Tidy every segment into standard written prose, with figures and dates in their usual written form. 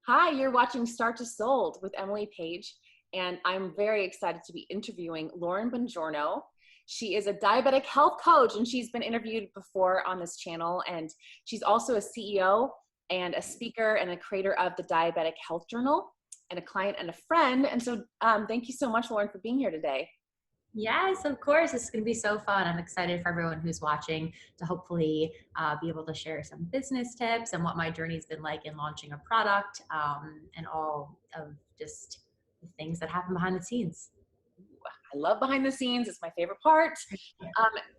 Hi, you're watching Start to Sold with Emily Page, and I'm very excited to be interviewing Lauren Bongiorno. She is a diabetic health coach, and she's been interviewed before on this channel, and she's also a CEO and a speaker and a creator of the Diabetic Health Journal, and a client and a friend. And so thank you so much, Lauren, for being here today. Yes, of course. It's going to be so fun. I'm excited for everyone who's watching to hopefully be able to share some business tips and what my journey's been like in launching a product and all of just the things that happen behind the scenes. I love behind the scenes. It's my favorite part.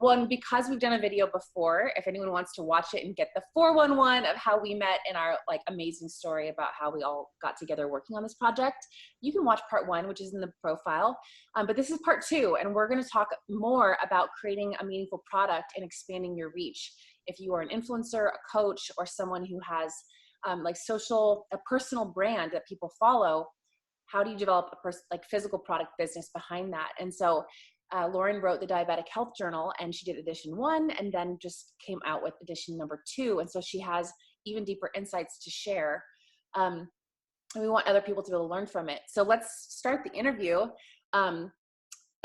Well, and because we've done a video before, if anyone wants to watch it and get the 411 of how we met in our amazing story about how we all got together working on this project, you can watch part 1, which is in the profile. But this is part 2, and we're going to talk more about creating a meaningful product and expanding your reach. If you are an influencer, a coach, or someone who has a personal brand that people follow, how do you develop a physical product business behind that? And so Lauren wrote the Diabetic Health Journal, and she did edition 1 and then just came out with edition number 2. And so she has even deeper insights to share. And we want other people to be able to learn from it. So let's start the interview. And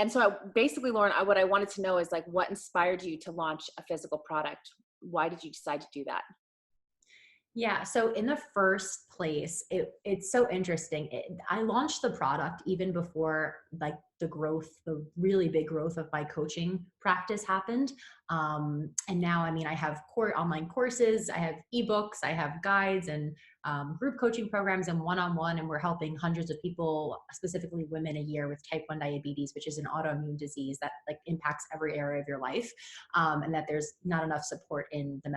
so basically, Lauren, what I wanted to know is what inspired you to launch a physical product? Why did you decide to do that? Yeah. So in the first place, it's so interesting. I launched the product even before the really big growth of my coaching practice happened. And now, I have online courses, I have ebooks, I have guides and group coaching programs and one-on-one, and we're helping hundreds of people, specifically women, a year with type 1 diabetes, which is an autoimmune disease that impacts every area of your life. And that there's not enough support in the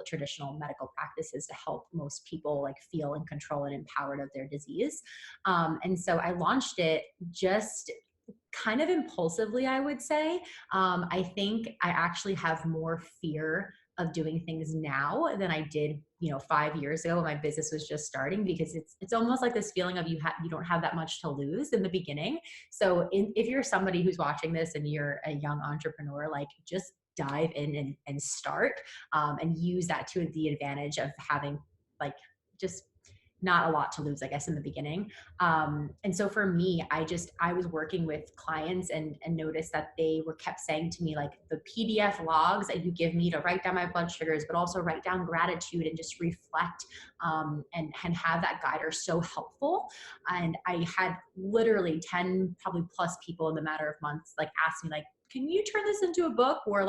traditional medical practices to help most people feel in control and empowered of their disease. And so I launched it just kind of impulsively, I would say. I think I actually have more fear of doing things now than I did, 5 years ago when my business was just starting, because it's almost like this feeling of you don't have that much to lose in the beginning. So if you're somebody who's watching this and you're a young entrepreneur, just dive in and start and use that to the advantage of having just not a lot to lose, I guess, in the beginning. And so for me, I was working with clients and noticed that they kept saying to me, the PDF logs that you give me to write down my blood sugars, but also write down gratitude and just reflect and have that guide are so helpful. And I had literally 10 probably plus people in the matter of months ask me can you turn this into a book? Or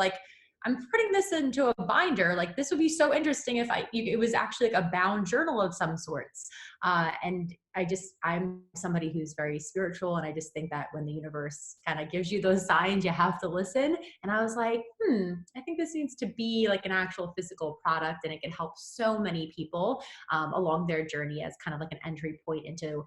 I'm putting this into a binder. This would be so interesting if it was actually a bound journal of some sorts. And I'm somebody who's very spiritual. And I just think that when the universe kind of gives you those signs, you have to listen. And I was like, I think this needs to be an actual physical product, and it can help so many people along their journey as kind of an entry point into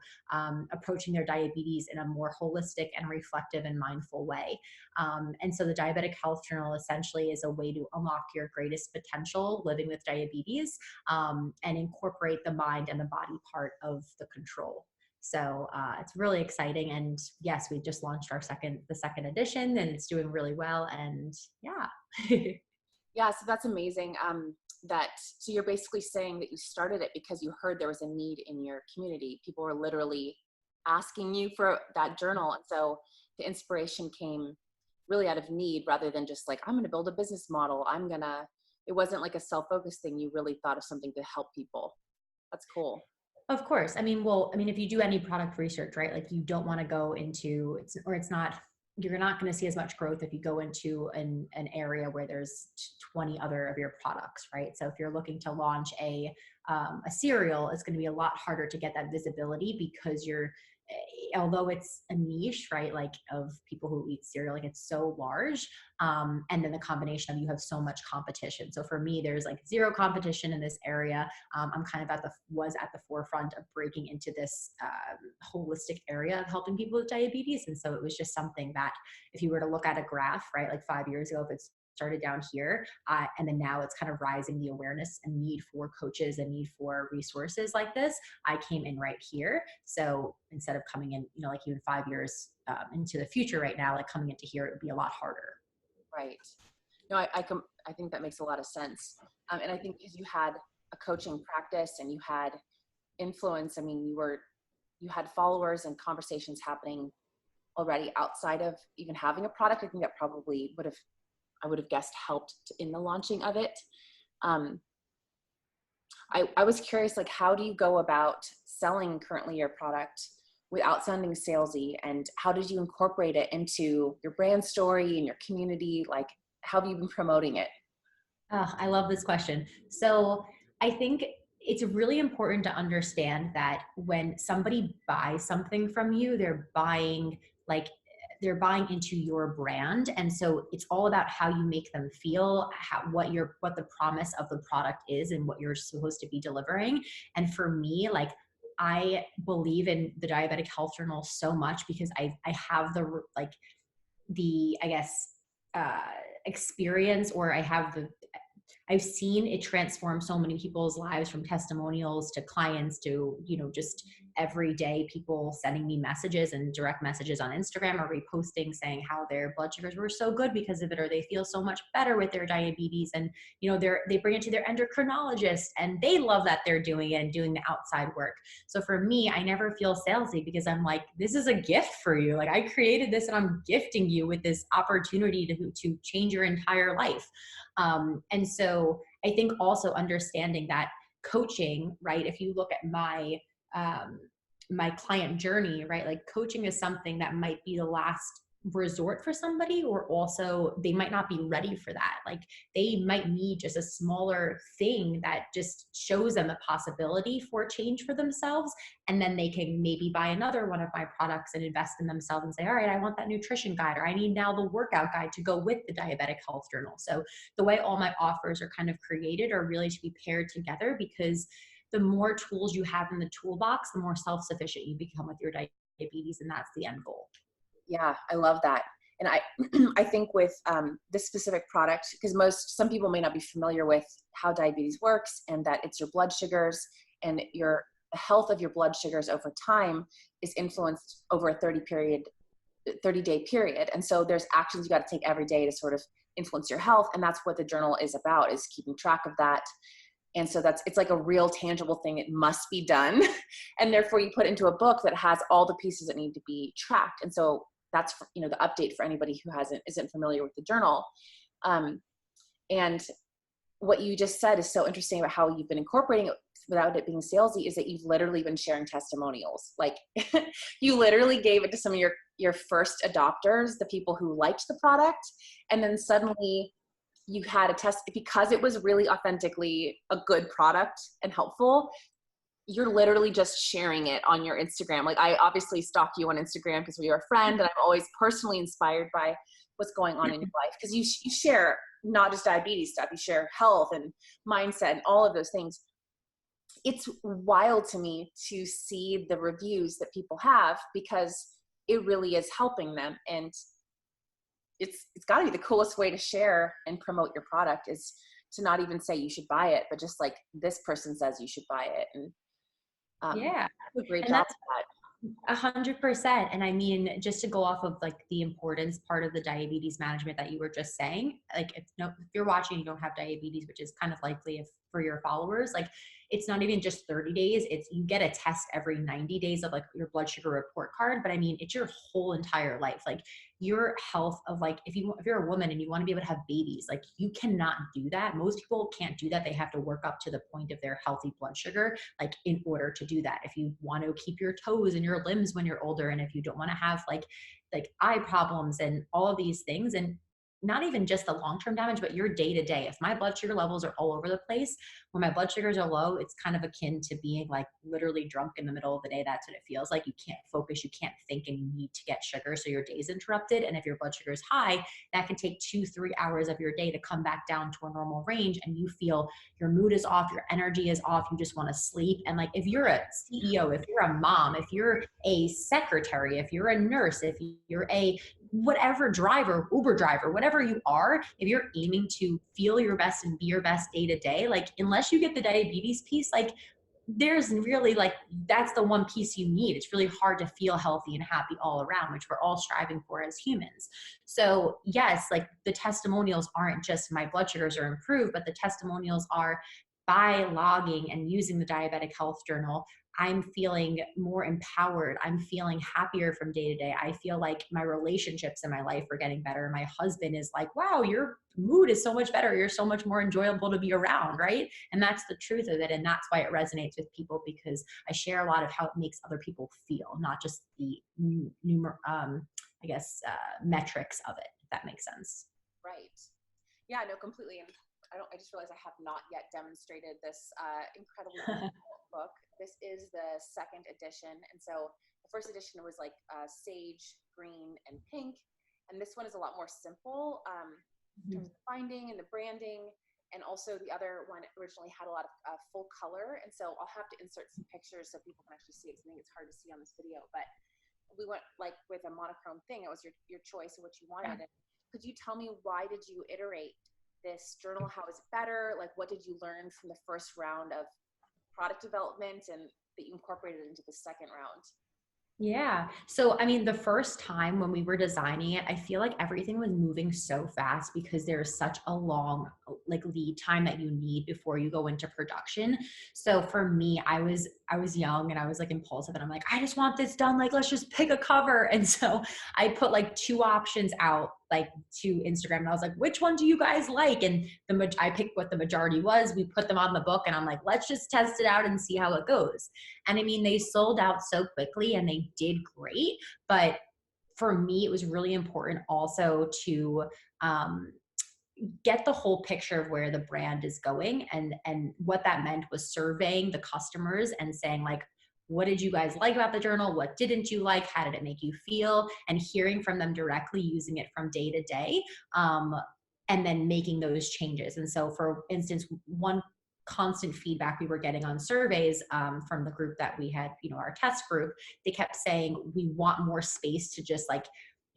approaching their diabetes in a more holistic and reflective and mindful way. And so the Diabetic Health Journal essentially is a way to unlock your greatest potential living with diabetes and incorporate the mind and the body part of the control. So it's really exciting. And yes, we just launched the second edition, and it's doing really well. And yeah. Yeah, so that's amazing. So you're basically saying that you started it because you heard there was a need in your community. People were literally asking you for that journal. And so the inspiration came really out of need rather than just I'm going to build a business model. It wasn't a self-focused thing. You really thought of something to help people. That's cool. Of course. If you do any product research, right? You don't want to go into you're not going to see as much growth if you go into an area where there's 20 other of your products, right? So if you're looking to launch a cereal, it's going to be a lot harder to get that visibility because although it's a niche, right? Of people who eat cereal, it's so large. And then the combination of you have so much competition. So for me, there's zero competition in this area. I'm kind of was at the forefront of breaking into this holistic area of helping people with diabetes. And so it was just something that if you were to look at a graph, right, 5 years ago, if it's started down here, and then now it's kind of rising the awareness and need for coaches and need for resources like this. I came in right here. So instead of coming in, even 5 years into the future right now, coming into here, it would be a lot harder. Right. No, I think that makes a lot of sense. And I think because you had a coaching practice and you had influence, I mean, you had followers and conversations happening already outside of even having a product. I think that probably I would have guessed helped in the launching of it. I was curious, like, how do you go about selling currently your product without sounding salesy, and how did you incorporate it into your brand story and your community? Like, how have you been promoting it? Oh, I love this question. So I think it's really important to understand that when somebody buys something from you, like they're buying into your brand. And so it's all about how you make them feel, what the promise of the product is and what you're supposed to be delivering. And for me, like, I believe in the diabetic health journal so much because I have I guess, uh, experience, or I've seen it transform so many people's lives, from testimonials to clients to, just everyday people sending me messages and direct messages on Instagram or reposting saying how their blood sugars were so good because of it, or they feel so much better with their diabetes. And, they bring it to their endocrinologist and they love that they're doing it and doing the outside work. So for me, I never feel salesy because I'm like, this is a gift for you. Like, I created this and I'm gifting you with this opportunity to change your entire life. And so I think also understanding that coaching, right? If you look at my client journey, right? Like, coaching is something that might be the last resort for somebody, or also they might not be ready for that. Like, they might need just a smaller thing that just shows them a possibility for change for themselves. And then they can maybe buy another one of my products and invest in themselves and say, all right, I want that nutrition guide, or I need now the workout guide to go with the diabetic health journal. So the way all my offers are kind of created are really to be paired together, because the more tools you have in the toolbox, the more self-sufficient you become with your diabetes. And that's the end goal. Yeah, I love that. And I, I think with this specific product, because some people may not be familiar with how diabetes works, and that it's your blood sugars, and the health of your blood sugars over time is influenced over a 30-day period. And so there's actions you got to take every day to sort of influence your health. And that's what the journal is about, is keeping track of that. And so it's like a real tangible thing. It must be done. And therefore you put into a book that has all the pieces that need to be tracked. And so that's, the update for anybody who isn't familiar with the journal. And what you just said is so interesting about how you've been incorporating it without it being salesy, is that you've literally been sharing testimonials. Like, you literally gave it to some of your first adopters, the people who liked the product. And then suddenly you had a test, because it was really authentically a good product and helpful. You're literally just sharing it on your Instagram. Like, I obviously stalk you on Instagram because we are a friend, and I'm always personally inspired by what's going on in your life, because you share not just diabetes stuff, you share health and mindset and all of those things. It's wild to me to see the reviews that people have, because it really is helping them. And it's got to be the coolest way to share and promote your product, is to not even say you should buy it, but just like, this person says you should buy it. And Yeah. do a great And job that's of that. 100%. And I mean, just to go off of like the importance part of the diabetes management that you were just saying, like, if you're watching, you don't have diabetes, which is kind of likely if for your followers, like, it's not even just 30 days. You get a test every 90 days of like your blood sugar report card. But I mean, it's your whole entire life. Like, your health of, like, if you're a woman and you want to be able to have babies, like, you cannot do that. Most people can't do that. They have to work up to the point of their healthy blood sugar, like, in order to do that. If you want to keep your toes and your limbs when you're older, and if you don't want to have like eye problems and all of these things, and not even just the long-term damage, but your day-to-day. If my blood sugar levels are all over the place, when my blood sugars are low, it's kind of akin to being like literally drunk in the middle of the day. That's what it feels like. You can't focus, you can't think, and you need to get sugar. So your day's interrupted. And if your blood sugar is high, that can take 2-3 hours of your day to come back down to a normal range. And you feel your mood is off, your energy is off, you just want to sleep. And like, if you're a CEO, if you're a mom, if you're a secretary, if you're a nurse, if you're a whatever driver, Uber driver, whatever you are, if you're aiming to feel your best and be your best day to day, like, unless you get the diabetes piece, like, there's really like, that's the one piece you need. It's really hard to feel healthy and happy all around, which we're all striving for as humans. So yes, like, the testimonials aren't just my blood sugars are improved, but the testimonials are by logging and using the diabetic health journal, I'm feeling more empowered. I'm feeling happier from day to day. I feel like my relationships in my life are getting better. My husband is like, wow, your mood is so much better. You're so much more enjoyable to be around, right? And that's the truth of it. And that's why it resonates with people, because I share a lot of how it makes other people feel, not just the metrics of it, if that makes sense. Right. Yeah, no, completely. And I just realized I have not yet demonstrated this incredibly beautiful book. This is the second edition. And so the first edition was like sage, green, and pink. And this one is a lot more simple in terms of the binding and the branding. And also the other one originally had a lot of full color. And so I'll have to insert some pictures so people can actually see it. 'Cause I think it's hard to see on this video. But we went like with a monochrome thing. It was your choice of what you wanted. Yeah. And could you tell me, why did you iterate this journal? How is it better? Like, what did you learn from the first round of product development and that you incorporated into the second round? Yeah. So, I mean, the first time when we were designing it, I feel like everything was moving so fast because there's such a long like lead time that you need before you go into production. So for me, I was young and I was like impulsive and I'm like, I just want this done. Like, let's just pick a cover. And so I put like 2 options out like to Instagram and I was like, which one do you guys like? And I picked what the majority was. We put them on the book and I'm like, let's just test it out and see how it goes. And I mean, they sold out so quickly and they did great. But for me, it was really important also to get the whole picture of where the brand is going. And what that meant was surveying the customers and saying like, what did you guys like about the journal? What didn't you like? How did it make you feel? And hearing from them directly, using it from day to day, and then making those changes. And so, for instance, one constant feedback we were getting on surveys from the group that we had, our test group, they kept saying, we want more space to just like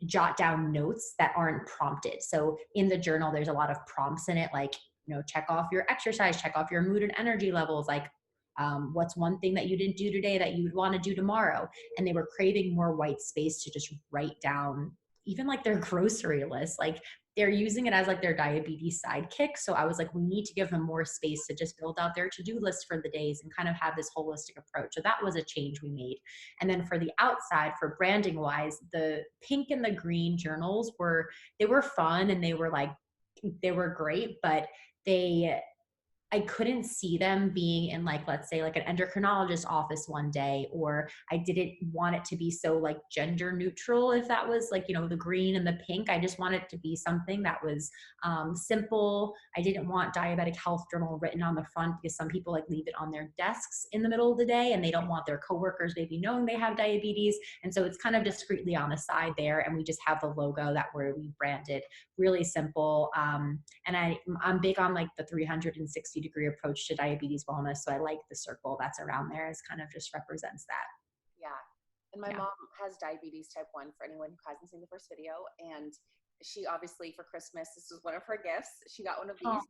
jot down notes that aren't prompted. So in the journal, there's a lot of prompts in it, like, check off your exercise, check off your mood and energy levels, like what's one thing that you didn't do today that you would want to do tomorrow. And they were craving more white space to just write down even like their grocery list. Like, they're using it as like their diabetes sidekick. So I was like, we need to give them more space to just build out their to-do list for the days and kind of have this holistic approach. So that was a change we made. And then for the outside, for branding wise, the pink and the green journals were fun and they were great, but I couldn't see them being in like, let's say like an endocrinologist office one day, or I didn't want it to be so like gender neutral. If that was like, the green and the pink, I just wanted it to be something that was simple. I didn't want diabetic health journal written on the front because some people like leave it on their desks in the middle of the day and they don't want their coworkers maybe knowing they have diabetes. And so it's kind of discreetly on the side there. And we just have the logo that we branded, really simple. And I'm big on like the 360-degree approach to diabetes wellness. So I like the circle that's around there as kind of just represents that. Yeah. And my mom has diabetes type 1, for anyone who hasn't seen the first video. And she obviously, for Christmas, this was one of her gifts. She got one of these. Aww.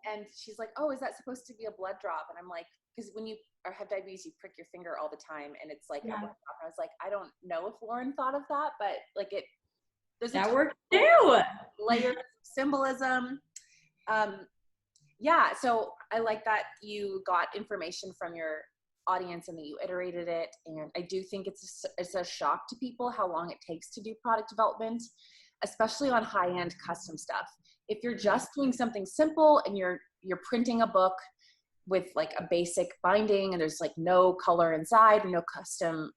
And she's like, oh, is that supposed to be a blood drop? And I'm like, because when you have diabetes, you prick your finger all the time. And it's like a blood drop. And I was like, I don't know if Lauren thought of that, but like that worked too. Layers of symbolism. Yeah, so I like that you got information from your audience and that you iterated it. And I do think it's a shock to people how long it takes to do product development, especially on high-end custom stuff. If you're just doing something simple and you're printing a book with like a basic binding and there's like no color inside and no custom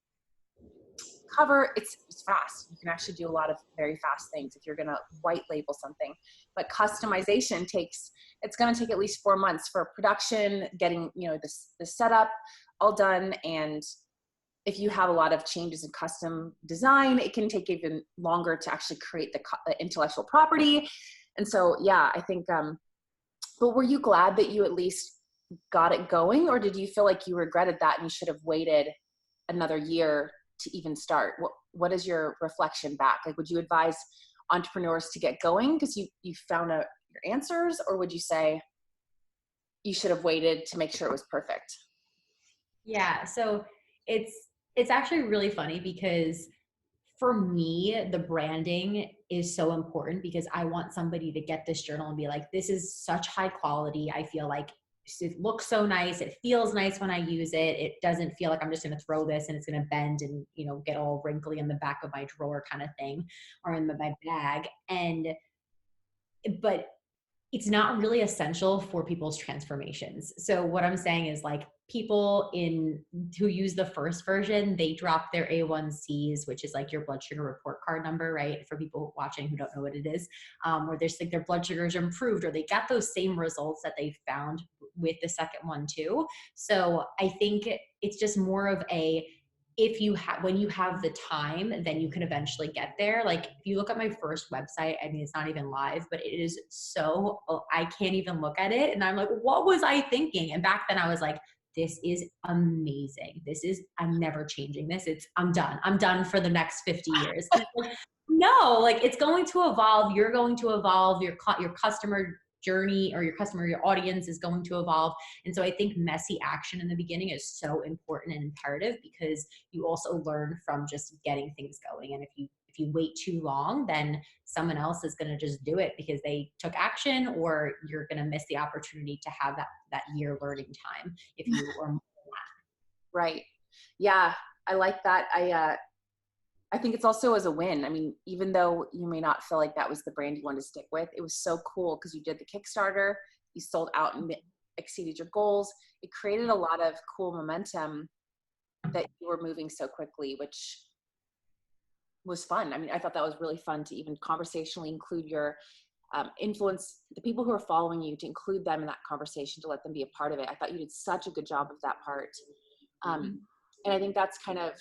cover, it's fast. You can actually do a lot of very fast things if you're going to white label something. But customization it's going to take at least 4 months for production, getting the setup all done. And if you have a lot of changes in custom design, it can take even longer to actually create the intellectual property. And so, yeah, I think, but were you glad that you at least got it going, or did you feel like you regretted that and you should have waited another year to even start? What is your reflection back? Like, would you advise entrepreneurs to get going because you found out your answers, or would you say you should have waited to make sure it was perfect? Yeah, so it's actually really funny because for me, the branding is so important because I want somebody to get this journal and be like, this is such high quality. I feel like it looks so nice. It feels nice when I use it. It doesn't feel like I'm just going to throw this and it's going to bend and, you know, get all wrinkly in the back of my drawer kind of thing, or in my bag. But it's not really essential for people's transformations. So what I'm saying is, like, people who use the first version, they drop their A1Cs, which is like your blood sugar report card number, right? For people watching who don't know what it is, where there's like their blood sugars improved, or they got those same results that they found with the second one too. So I think it's just more of a, when you have the time, then you can eventually get there. Like, if you look at my first website, I mean, it's not even live, but it is so, I can't even look at it. And I'm like, what was I thinking? And back then I was like, this is amazing. I'm never changing this. I'm done. I'm done for the next 50 years. No, like, it's going to evolve. You're going to evolve. Your customer journey, or your audience is going to evolve. And so I think messy action in the beginning is so important and imperative, because you also learn from just getting things going. And if you wait too long, then someone else is going to just do it because they took action, or you're going to miss the opportunity to have that year learning time if you are. Right. Yeah. I like that. I think it's also as a win. I mean, even though you may not feel like that was the brand you wanted to stick with, it was so cool because you did the Kickstarter, you sold out and exceeded your goals. It created a lot of cool momentum that you were moving so quickly, which was fun. I mean, I thought that was really fun to even conversationally include your influence, the people who are following you, to include them in that conversation, to let them be a part of it. I thought you did such a good job of that part. And I think that's kind of,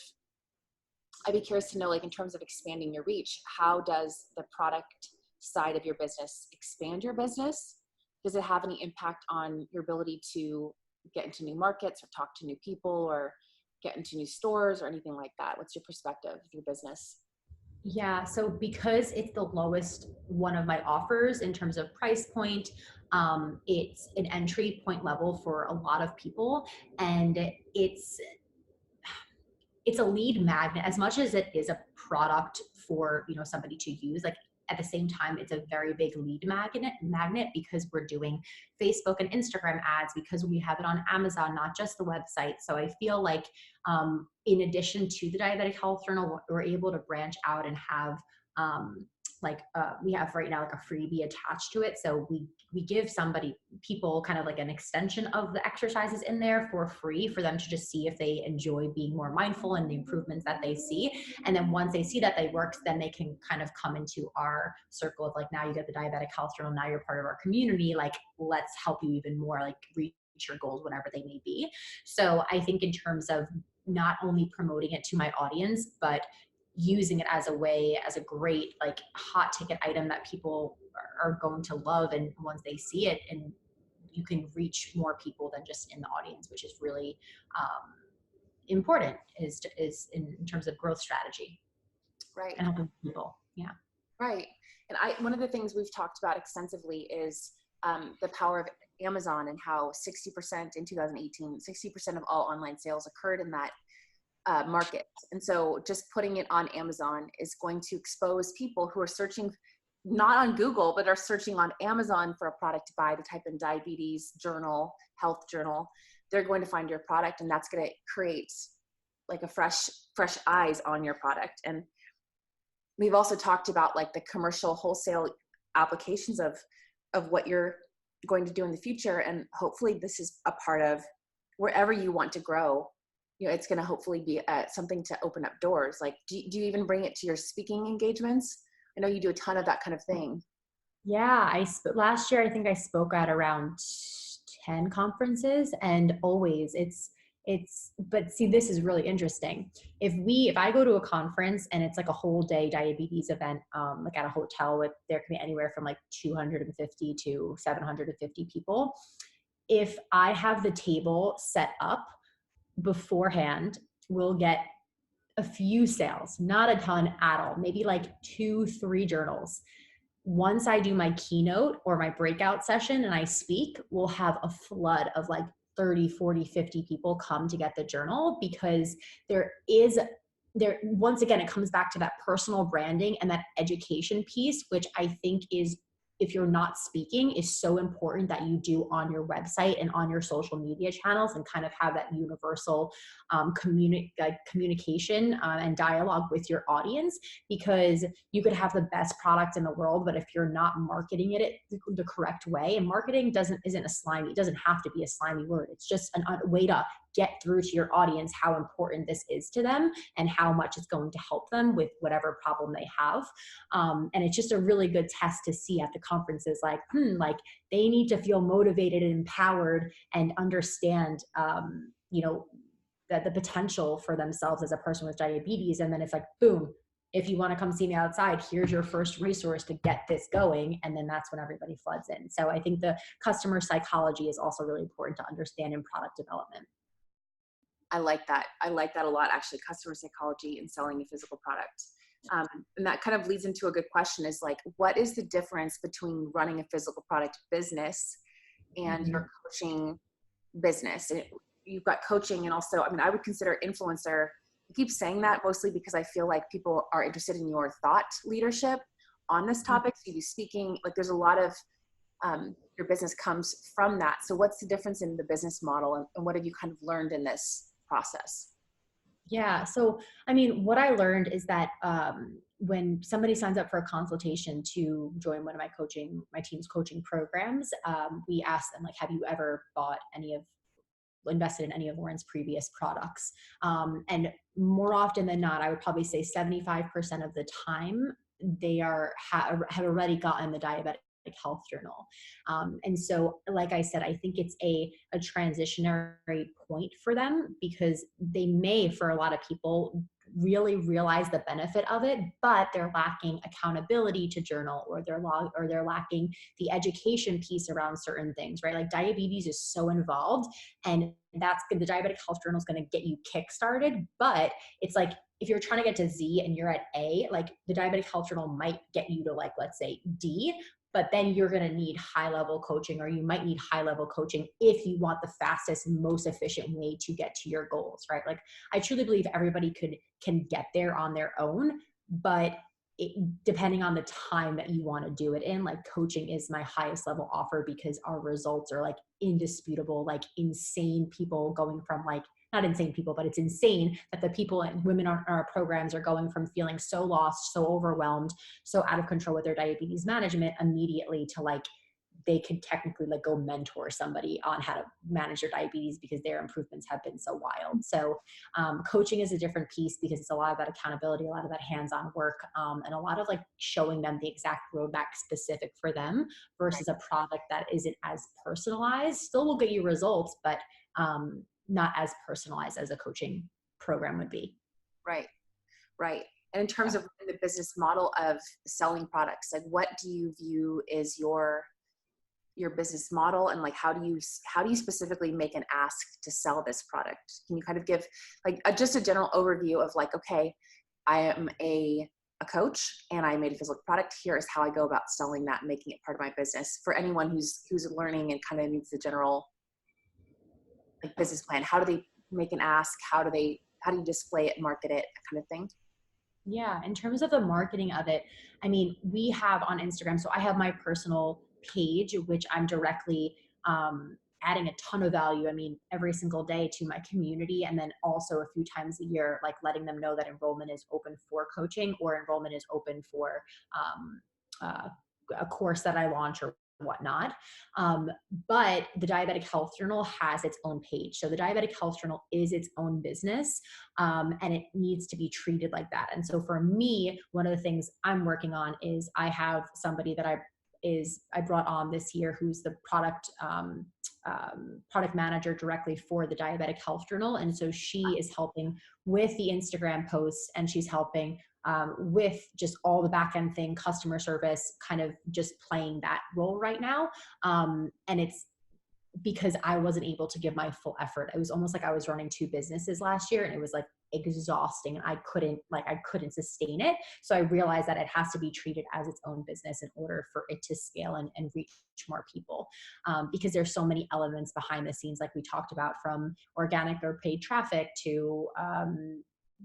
I'd be curious to know, like, in terms of expanding your reach, how does the product side of your business expand your business? Does it have any impact on your ability to get into new markets, or talk to new people, or get into new stores, or anything like that? What's your perspective of your business? Yeah, so because it's the lowest one of my offers in terms of price point, it's an entry point level for a lot of people, and it's a lead magnet as much as it is a product for, you know, somebody to use. Like, at the same time, it's a very big lead magnet because we're doing Facebook and Instagram ads, because we have it on Amazon, not just the website. So I feel like, in addition to the Diabetic Health Journal, we're able to branch out and have, we have right now like a freebie attached to it. So we give people kind of like an extension of the exercises in there for free, for them to just see if they enjoy being more mindful and the improvements that they see. And then once they see that they work, then they can kind of come into our circle of, like, now you get the Diabetic Health Journal, now you're part of our community, like, let's help you even more, like, reach your goals, whatever they may be. So I think in terms of not only promoting it to my audience, but using it as a great, like, hot ticket item that people are going to love, and once they see it, and you can reach more people than just in the audience, which is really important, is in terms of growth strategy, Right. and helping people. Yeah. Right. And one of the things we've talked about extensively is the power of Amazon, and how 60% in 2018, 60% of all online sales occurred in that market. And so just putting it on Amazon is going to expose people who are searching not on Google, but are searching on Amazon for a product to buy. To type in diabetes journal, health journal, they're going to find your product, and that's going to create like a fresh eyes on your product. And we've also talked about, like, the commercial wholesale applications of what you're going to do in the future. And hopefully this is a part of wherever you want to grow. You know, it's going to hopefully be something to open up doors. Like, do you even bring it to your speaking engagements? I know you do a ton of that kind of thing. Yeah, last year I think I spoke at around 10 conferences, and always but see, this is really interesting. If I go to a conference and it's like a whole day diabetes event, like at a hotel, with there can be anywhere from like 250 to 750 people. If I have the table set up beforehand, we'll get a few sales, not a ton at all, maybe like 2-3 journals. Once I do my keynote or my breakout session and I speak, we'll have a flood of like 30, 40, 50 people come to get the journal, because once again, it comes back to that personal branding and that education piece, which I think is if you're not speaking is so important that you do on your website and on your social media channels, and kind of have that universal communication and dialogue with your audience, because you could have the best product in the world, but if you're not marketing it the correct way, and marketing isn't a slimy, it doesn't have to be a slimy word. It's just a way to get through to your audience how important this is to them and how much it's going to help them with whatever problem they have. And it's just a really good test to see at the conferences, like, like they need to feel motivated and empowered and understand, that the potential for themselves as a person with diabetes. And then it's like, boom, if you want to come see me outside, here's your first resource to get this going. And then that's when everybody floods in. So I think the customer psychology is also really important to understand in product development. I like that. I like that a lot, actually, customer psychology and selling a physical product. And that kind of leads into a good question, is like, what is the difference between running a physical product business and your coaching business? And you've got coaching, and also, I mean, I would consider influencer. I keep saying that mostly because I feel like people are interested in your thought leadership on this topic. So you do speaking, like there's a lot of, your business comes from that. So what's the difference in the business model, and what have you kind of learned in this process? Yeah. So, I mean, what I learned is that when somebody signs up for a consultation to join one of my team's coaching programs, we ask them, like, have you ever invested in any of Lauren's previous products? And more often than not, I would probably say 75% of the time, they have already gotten the diabetic health journal. And so, like I said, I think it's a transitionary point for them, because they may, for a lot of people, really realize the benefit of it, but they're lacking accountability to journal, or they're lacking the education piece around certain things, right? Like diabetes is so involved, and the diabetic health journal is going to get you kickstarted. But it's like, if you're trying to get to Z and you're at A, like the diabetic health journal might get you to, like, let's say D, but then you're going to need high level coaching, or you might need high level coaching if you want the fastest, most efficient way to get to your goals, right? Like, I truly believe everybody can get there on their own, but depending on the time that you want to do it in, like coaching is my highest level offer, because our results are like indisputable, like insane people going from, like, not insane people, but it's insane that the people and women on our programs are going from feeling so lost, so overwhelmed, so out of control with their diabetes management immediately to, like, they could technically, like, go mentor somebody on how to manage their diabetes, because their improvements have been so wild. So coaching is a different piece, because it's a lot of that accountability, a lot of that hands-on work, and a lot of, like, showing them the exact roadmap specific for them, versus a product that isn't as personalized. Still will get you results, but not as personalized as a coaching program would be. Right. Right. And in terms of the business model of selling products, like, what do you view is your business model, and like, how do you specifically make an ask to sell this product? Can you kind of give like just a general overview of, like, okay, I am a coach and I made a physical product. Here is how I go about selling that and making it part of my business, for anyone who's learning and kind of needs the general, like, business plan. How do they make an ask? How do you display it, market it, that kind of thing? Yeah, in terms of the marketing of it, I mean, we have on Instagram, so I have my personal page, which I'm directly adding a ton of value, I mean, every single day to my community. And then also a few times a year, like, letting them know that enrollment is open for coaching, or enrollment is open for a course that I launch or whatnot. But the Diabetic Health Journal has its own page. So the Diabetic Health Journal is its own business, and it needs to be treated like that. And so for me, one of the things I'm working on is I have somebody that I brought on this year, who's the product manager directly for the Diabetic Health Journal. And so she is helping with the Instagram posts, and she's helping with just all the back end thing, customer service, kind of just playing that role right now. And it's because I wasn't able to give my full effort. It was almost like I was running two businesses last year, and it was like exhausting, and I couldn't sustain it. So I realized that it has to be treated as its own business in order for it to scale and reach more people, because there's so many elements behind the scenes, like we talked about, from organic or paid traffic to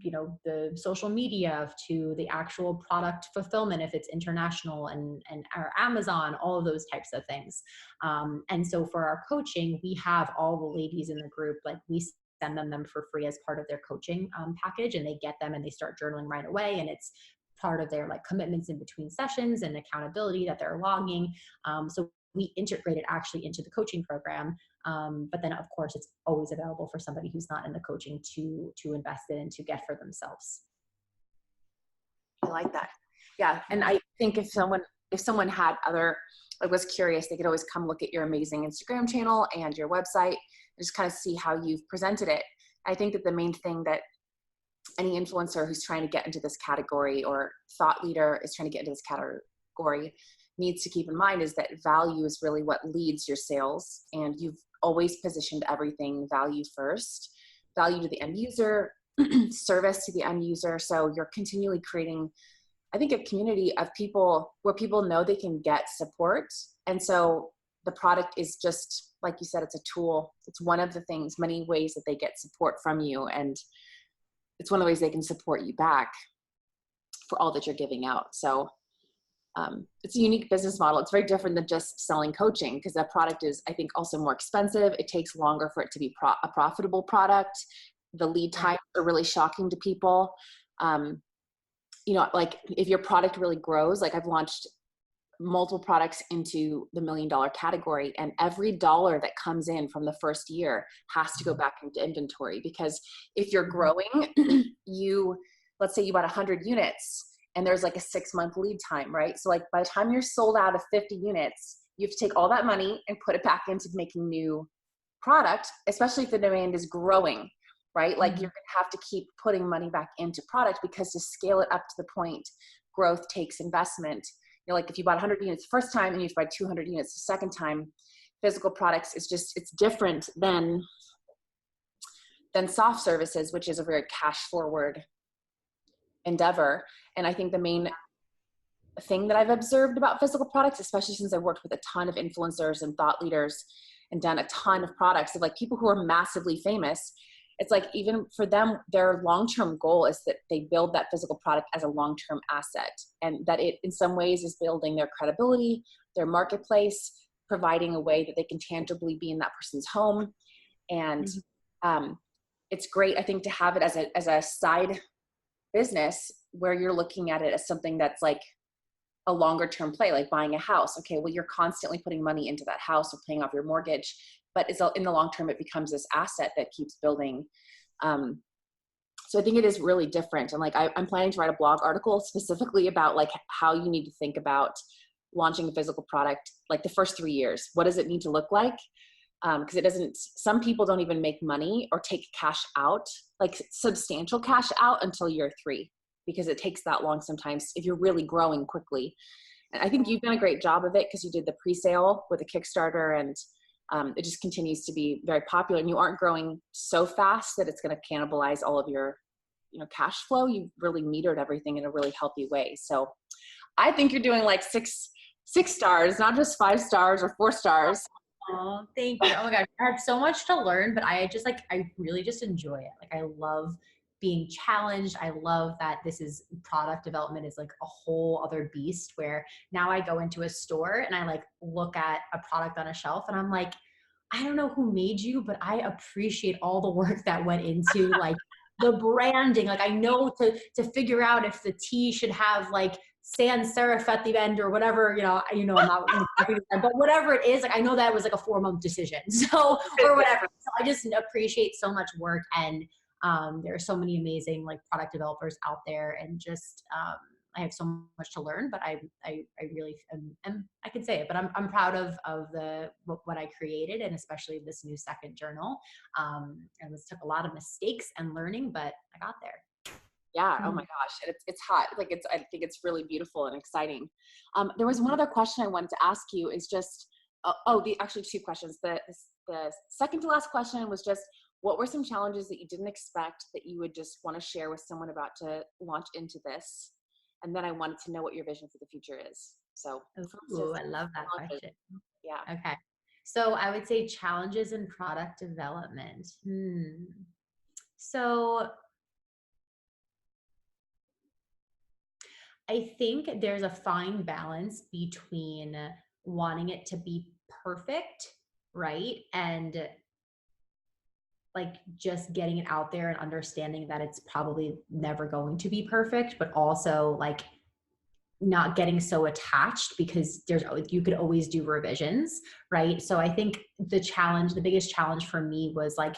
the social media to the actual product fulfillment, if it's international, and our Amazon, all of those types of things. And so for our coaching, we have all the ladies in the group, like we send them for free as part of their coaching package, and they get them and they start journaling right away. And it's part of their like commitments in between sessions and accountability that they're logging. So we integrate it actually into the coaching program. But then of course it's always available for somebody who's not in the coaching to invest in and to get for themselves. I like that. Yeah. And I think if someone had other, like was curious, they could always come look at your amazing Instagram channel and your website and just kind of see how you've presented it. I think that the main thing that any influencer who's trying to get into this category, or thought leader is trying to get into this category, needs to keep in mind is that value is really what leads your sales. And you've always positioned everything value first, value to the end user, service to the end user. So you're continually creating, I think, a community of people where people know they can get support. And so the product is just, like you said, it's a tool. It's one of the things, many ways that they get support from you. And it's one of the ways they can support you back for all that you're giving out. So it's a unique business model. It's very different than just selling coaching, because that product is, I think, also more expensive. It takes longer for it to be a profitable product. The lead times are really shocking to people. Like if your product really grows, like I've launched multiple products into the $1 million category, and every dollar that comes in from the first year has to go back into inventory. Because if you're growing, let's say you bought 100 units and there's like a 6-month lead time, right? So like by the time you're sold out of 50 units, you have to take all that money and put it back into making new product, especially if the demand is growing, right? Like you're gonna have to keep putting money back into product, because to scale it up to the point, growth takes investment. Like if you bought 100 units the first time and you buy 200 units the second time, physical products is just, it's different than soft services, which is a very cash forward endeavor. And I think the main thing that I've observed about physical products, especially since I've worked with a ton of influencers and thought leaders and done a ton of products of like people who are massively famous, it's like even for them, their long-term goal is that they build that physical product as a long-term asset, and that it in some ways is building their credibility, their marketplace, providing a way that they can tangibly be in that person's home. And it's great, I think, to have it as a side business where you're looking at it as something that's like a longer term play, like buying a house. Okay, well, you're constantly putting money into that house or paying off your mortgage, but it's in the long term, it becomes this asset that keeps building. So I think it is really different. And like, I'm planning to write a blog article specifically about like how you need to think about launching a physical product, like the first 3 years. What does it need to look like? Because it doesn't, some people don't even make money or take cash out, like substantial cash out, until year 3, because it takes that long sometimes if you're really growing quickly. And I think you've done a great job of it, because you did the pre-sale with a Kickstarter, and it just continues to be very popular, and you aren't growing so fast that it's going to cannibalize all of your, cash flow. You've really metered everything in a really healthy way. So I think you're doing like six stars, not just 5 stars or 4 stars. Oh, thank you. Oh my gosh, I have so much to learn, but I really just enjoy it. Like I love being challenged. I love that product development is like a whole other beast, where now I go into a store and I like look at a product on a shelf and I'm like, I don't know who made you, but I appreciate all the work that went into like the branding. Like I know to figure out if the tea should have like sans serif at the end or whatever, I'm not, but whatever it is, like I know that was like a 4-month decision. So, or whatever. So I just appreciate so much work, and there are so many amazing like product developers out there, and just I have so much to learn, but I really am, I can say it, but I'm proud of what I created, and especially this new second journal. And this took a lot of mistakes and learning, but I got there. Yeah. Oh my gosh. And it's hot. Like I think it's really beautiful and exciting. There was one other question I wanted to ask you, is just, actually 2 questions. The second to last question was just, what were some challenges that you didn't expect that you would just want to share with someone about to launch into this? And then I wanted to know what your vision for the future is. So Ooh, I love that question. Yeah. Okay. So I would say challenges in product development. So I think there's a fine balance between wanting it to be perfect, right? And like just getting it out there and understanding that it's probably never going to be perfect, but also like not getting so attached because you could always do revisions, right? So I think the biggest challenge for me was like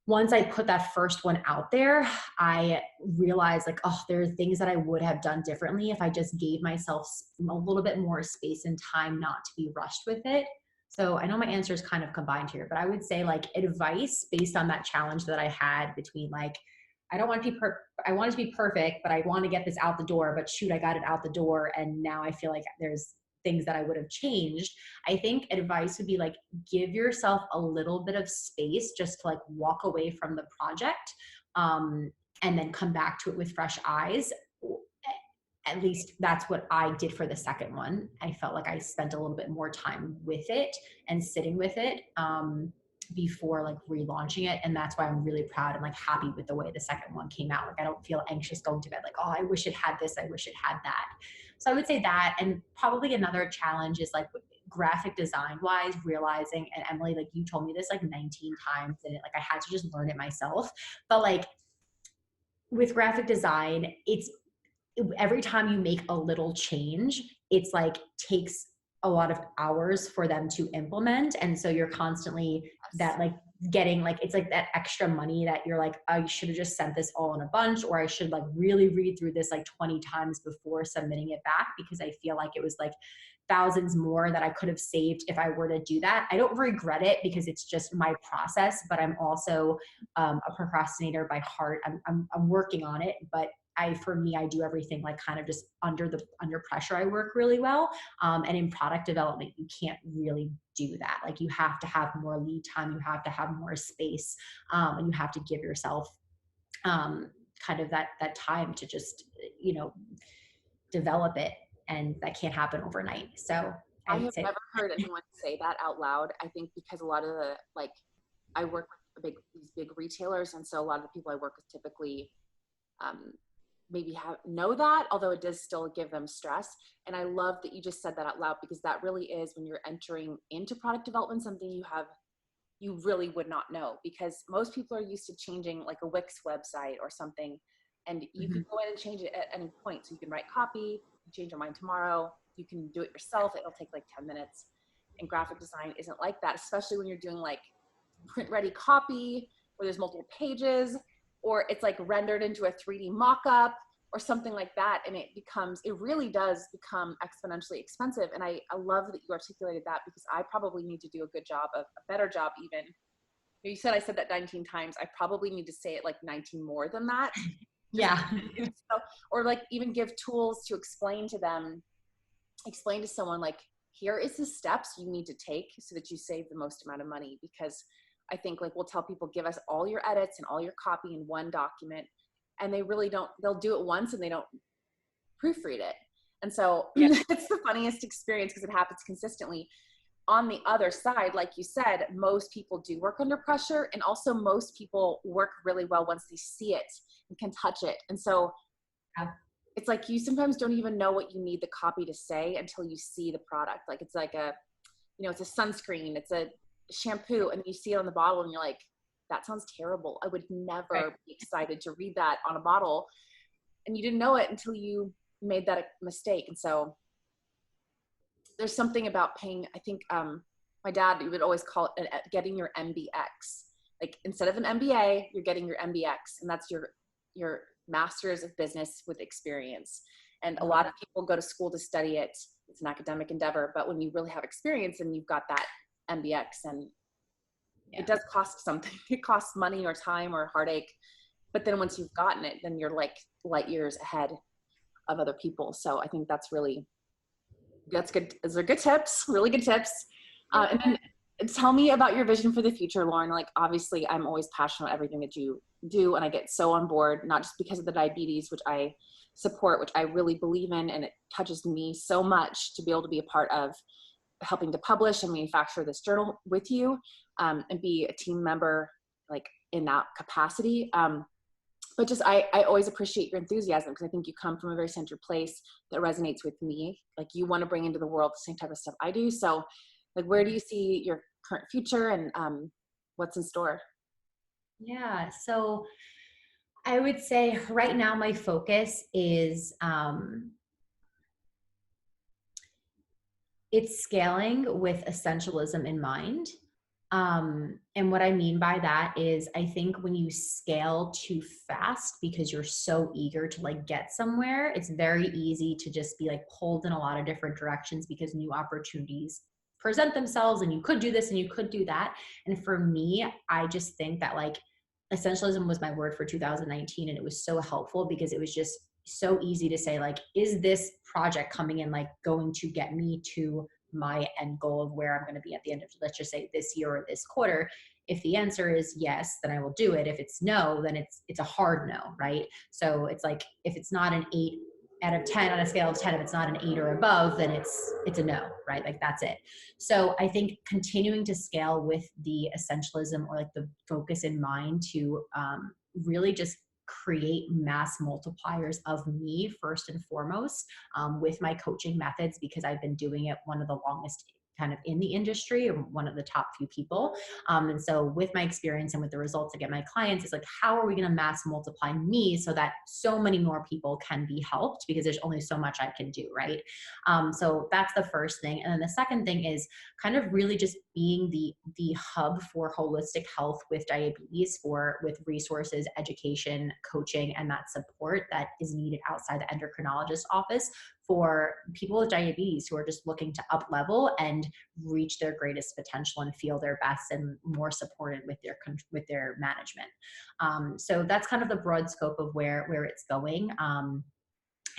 once I put that first one out there, I realized like, oh, there are things that I would have done differently if I just gave myself a little bit more space and time not to be rushed with it. So I know my answer is kind of combined here, but I would say like advice based on that challenge that I had between like, I don't want to be I want it to be perfect, but I want to get this out the door, but shoot, I got it out the door. And now I feel like there's things that I would have changed. I think advice would be like, give yourself a little bit of space just to like walk away from the project, and then come back to it with fresh eyes. At least that's what I did for the second one. I felt like I spent a little bit more time with it and sitting with it, before like relaunching it. And that's why I'm really proud and like happy with the way the second one came out. Like I don't feel anxious going to bed like, oh, I wish it had this, I wish it had that. So I would say that. And probably another challenge is like graphic design wise, realizing, and Emily, like you told me this like 19 times and like I had to just learn it myself. But like with graphic design, it's every time you make a little change, it's like takes a lot of hours for them to implement. And so you're constantly that like getting like, it's like that extra money that you're like, I should have just sent this all in a bunch, or I should like really read through this like 20 times before submitting it back, because I feel like it was like thousands more that I could have saved if I were to do that. I don't regret it because it's just my process, but I'm also a procrastinator by heart. I'm working on it, but for me, I do everything like kind of just under pressure. I work really well. And in product development, you can't really do that. Like you have to have more lead time, you have to have more space, and you have to give yourself kind of that time to just, develop it. And that can't happen overnight. So I I would have say, never heard anyone say that out loud. I think because a lot of the, like, I work with these big retailers, and so a lot of the people I work with typically um, maybe know that, although it does still give them stress. And I love that you just said that out loud, because that really is, when you're entering into product development, something you really would not know, because most people are used to changing like a Wix website or something, and you can go in and change it at any point. So you can write copy, you change your mind tomorrow, you can do it yourself, it'll take like 10 minutes. And graphic design isn't like that, especially when you're doing like print ready copy where there's multiple pages, or it's like rendered into a 3D mock-up or something like that. And it really does become exponentially expensive. And I love that you articulated that, because I probably need to do a better job even. You said I said that 19 times. I probably need to say it like 19 more than that. yeah. Or like even give tools to explain to someone like, here is the steps you need to take so that you save the most amount of money. Because I think like we'll tell people, give us all your edits and all your copy in one document, and they really don't. They'll do it once and they don't proofread it. And so it's the funniest experience because it happens consistently. On the other side, like you said, most people do work under pressure, and also most people work really well once they see it and can touch it. And so it's like you sometimes don't even know what you need the copy to say until you see the product. Like it's like it's a sunscreen, it's a shampoo, and you see it on the bottle and you're like, that sounds terrible. I would never be excited to read that on a bottle. And you didn't know it until you made that mistake. And so there's something about paying, I think my dad would always call it getting your MBX. Like instead of an MBA, you're getting your MBX, and that's your master's of business with experience. And a lot of people go to school to study it. It's an academic endeavor, but when you really have experience and you've got that MBX, and it does cost something. It costs money or time or heartache. But then once you've gotten it, then you're like light years ahead of other people. So I think that's good. Those are good tips, really good tips. And then tell me about your vision for the future, Lauren. Like, obviously I'm always passionate about everything that you do, and I get so on board, not just because of the diabetes, which I support, which I really believe in, and it touches me so much to be able to be a part of helping to publish and manufacture this journal with you, and be a team member like in that capacity. but just, I always appreciate your enthusiasm, because I think you come from a very centered place that resonates with me. Like, you want to bring into the world the same type of stuff I do. So like, where do you see your current future, and what's in store? Yeah. So I would say right now my focus is it's scaling with essentialism in mind. And what I mean by that is, I think when you scale too fast because you're so eager to like get somewhere, it's very easy to just be like pulled in a lot of different directions because new opportunities present themselves and you could do this and you could do that. And for me, I just think that like essentialism was my word for 2019, and it was so helpful because it was just so easy to say like, is this project coming in like going to get me to my end goal of where I'm going to be at the end of, let's just say, this year or this quarter? If the answer is yes, then I will do it. If it's no, then it's a hard no, right? So it's like, if it's not an 8 out of 10 on a scale of 10, if it's not an 8 or above, then it's a no, right? Like, that's it. So I think continuing to scale with the essentialism, or like the focus in mind to really just create mass multipliers of me first and foremost, with my coaching methods, because I've been doing it one of the longest kind of in the industry, or one of the top few people. And so with my experience and with the results I get my clients, it's like, how are we going to mass multiply me so that so many more people can be helped, because there's only so much I can do, right? So that's the first thing. And then the second thing is kind of really just being the hub for holistic health with diabetes, with resources, education, coaching, and that support that is needed outside the endocrinologist office for people with diabetes who are just looking to up level and reach their greatest potential and feel their best and more supported with their management. So that's kind of the broad scope of where it's going.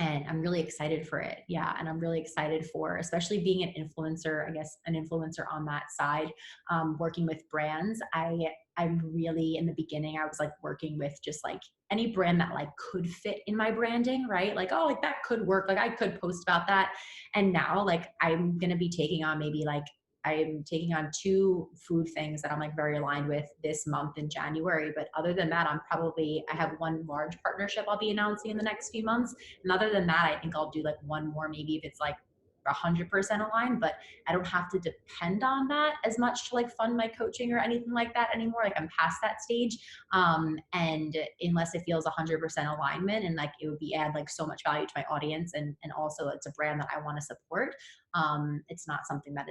And I'm really excited for it. Yeah. And I'm really excited for, especially being an influencer, I guess, an influencer on that side, working with brands. I'm really, in the beginning, I was like working with just like any brand that like could fit in my branding, right? Like, oh, like that could work. Like, I could post about that. And now like I'm going to be taking on maybe like, I'm taking on 2 food things that I'm like very aligned with this month in January. But other than that, I have one large partnership I'll be announcing in the next few months. And other than that, I think I'll do like one more, maybe if it's like 100% aligned, but I don't have to depend on that as much to like fund my coaching or anything like that anymore. Like, I'm past that stage. And unless it feels 100% alignment and like it would be add like so much value to my audience, and also it's a brand that I want to support, it's not something that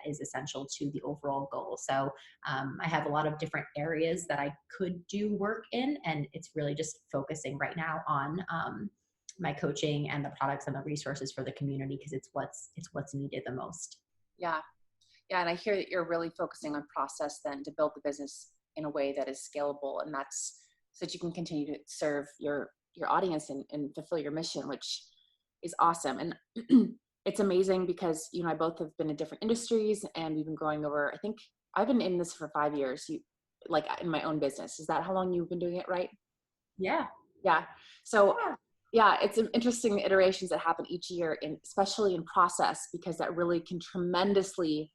is essential to the overall goal. So I have a lot of different areas that I could do work in, and it's really just focusing right now on my coaching and the products and the resources for the community, because it's what's needed the most. Yeah. Yeah. And I hear that you're really focusing on process then to build the business in a way that is scalable, and that's so that you can continue to serve your audience and fulfill your mission, which is awesome. And it's amazing because you and I both have been in different industries, and we've been growing over, I think I've been in this for 5 years, like in my own business. Is that how long you've been doing it, right? Yeah. Yeah. So yeah, it's interesting iterations that happen each year, especially in process, because that really can tremendously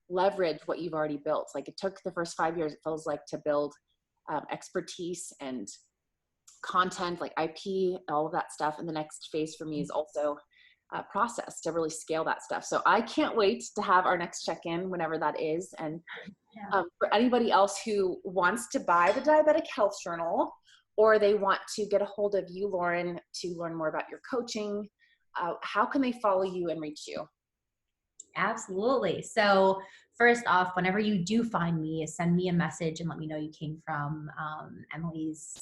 leverage what you've already built. Like, it took the first 5 years, it feels like, to build expertise and content, like IP, all of that stuff. And the next phase for me is also process to really scale that stuff. So I can't wait to have our next check-in whenever that is. And for anybody else who wants to buy the Diabetic Health Journal, or they want to get a hold of you, Lauren, to learn more about your coaching, how can they follow you and reach you? Absolutely. So first off, whenever you do find me, send me a message and let me know you came from Emily's,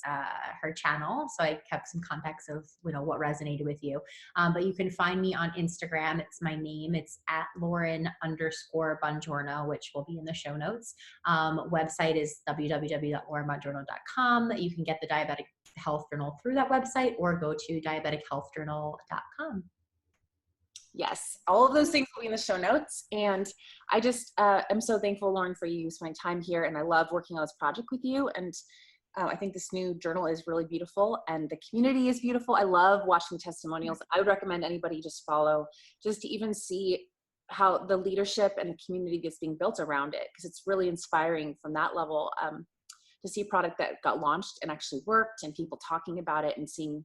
her channel. So I kept some context of, what resonated with you. But you can find me on Instagram. It's my name. It's at Lauren_Bongiorno, which will be in the show notes. Website is www.laurenbongiorno.com. You can get the Diabetic Health Journal through that website, or go to diabetichealthjournal.com. Yes, all of those things will be in the show notes. And I just am so thankful, Lauren, for you spending time here. And I love working on this project with you. And I think this new journal is really beautiful, and the community is beautiful. I love watching testimonials. I would recommend anybody just follow, just to even see how the leadership and the community that's being built around it, because it's really inspiring from that level. to see a product that got launched and actually worked and people talking about it and seeing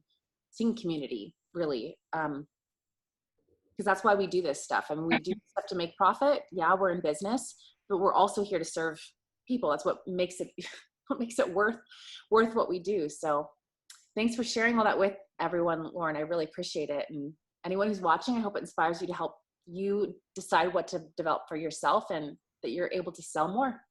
community really. Because that's why we do this stuff. I mean, we do stuff to make profit. Yeah, we're in business, but we're also here to serve people. That's what makes it what makes it worth what we do. So thanks for sharing all that with everyone, Lauren. I really appreciate it. And anyone who's watching, I hope it inspires you to help you decide what to develop for yourself and that you're able to sell more.